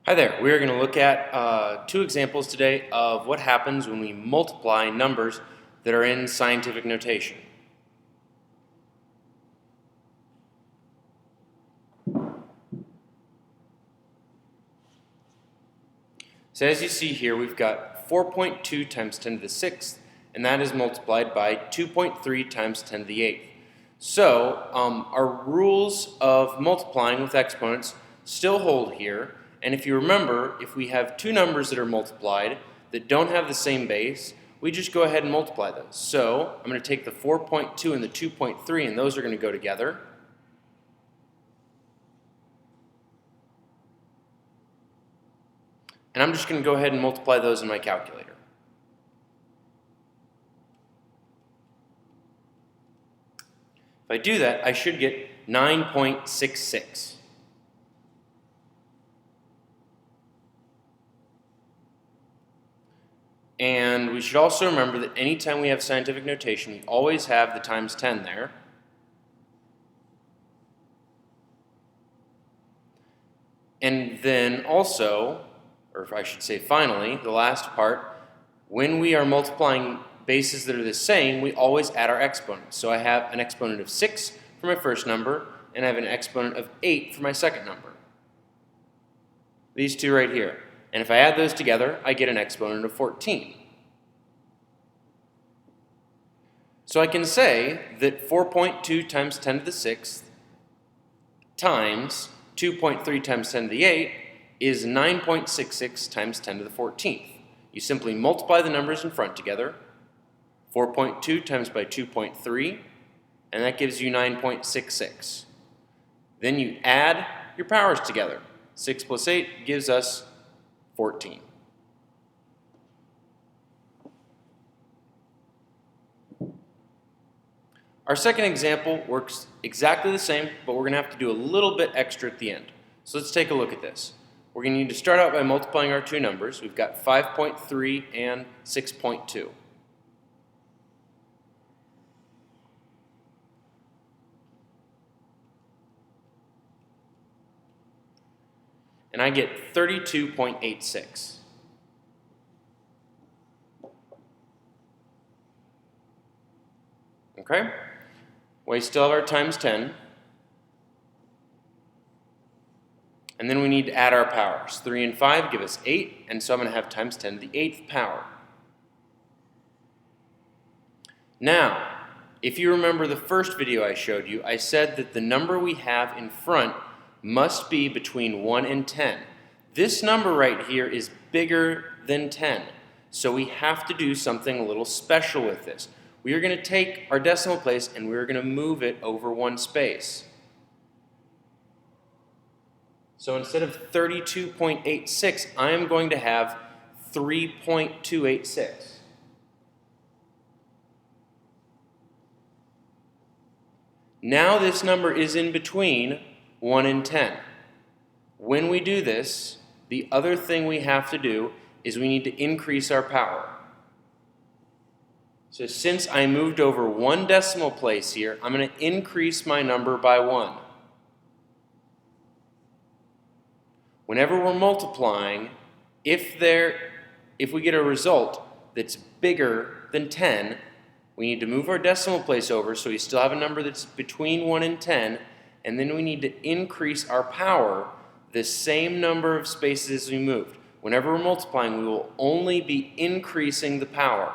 Hi there, we are going to look at two examples today of what happens when we multiply numbers that are in scientific notation. So as you see here, we've got 4.2 times 10 to the 6th, and that is multiplied by 2.3 times 10 to the 8th. So our rules of multiplying with exponents still hold here. And if you remember, if we have two numbers that are multiplied that don't have the same base, we just go ahead and multiply those. So I'm going to take the 4.2 and the 2.3, and those are going to go together. And I'm just going to go ahead and multiply those in my calculator. If I do that, I should get 9.66. And we should also remember that anytime we have scientific notation, we always have the times 10 there. And then also, or I should say finally, the last part, when we are multiplying bases that are the same, we always add our exponents. So I have an exponent of 6 for my first number, and I have an exponent of 8 for my second number. These two right here. And if I add those together, I get an exponent of 14. So I can say that 4.2 times 10 to the 6th times 2.3 times 10 to the 8th is 9.66 times 10 to the 14th. You simply multiply the numbers in front together, 4.2 times by 2.3, and that gives you 9.66. Then you add your powers together. 6 plus 8 gives us 14. Our second example works exactly the same, but we're going to have to do a little bit extra at the end. So let's take a look at this. We're going to need to start out by multiplying our two numbers. We've got 5.3 and 6.2. And I get 32.86. Okay? We still have our times 10. And then we need to add our powers. 3 and 5 give us 8, and so I'm going to have times 10 to the 8th power. Now, if you remember the first video I showed you, I said that the number we have in front must be between 1 and 10. This number right here is bigger than 10, so we have to do something a little special with this. We are going to take our decimal place and we're going to move it over one space. So instead of 32.86, I am going to have 3.286. Now this number is in between 1 and 10. When we do this, the other thing we have to do is we need to increase our power. So since I moved over one decimal place here, I'm going to increase my number by 1. Whenever we're multiplying, if we get a result that's bigger than 10, we need to move our decimal place over so we still have a number that's between 1 and 10, and then we need to increase our power the same number of spaces as we moved. Whenever we're multiplying, we will only be increasing the power.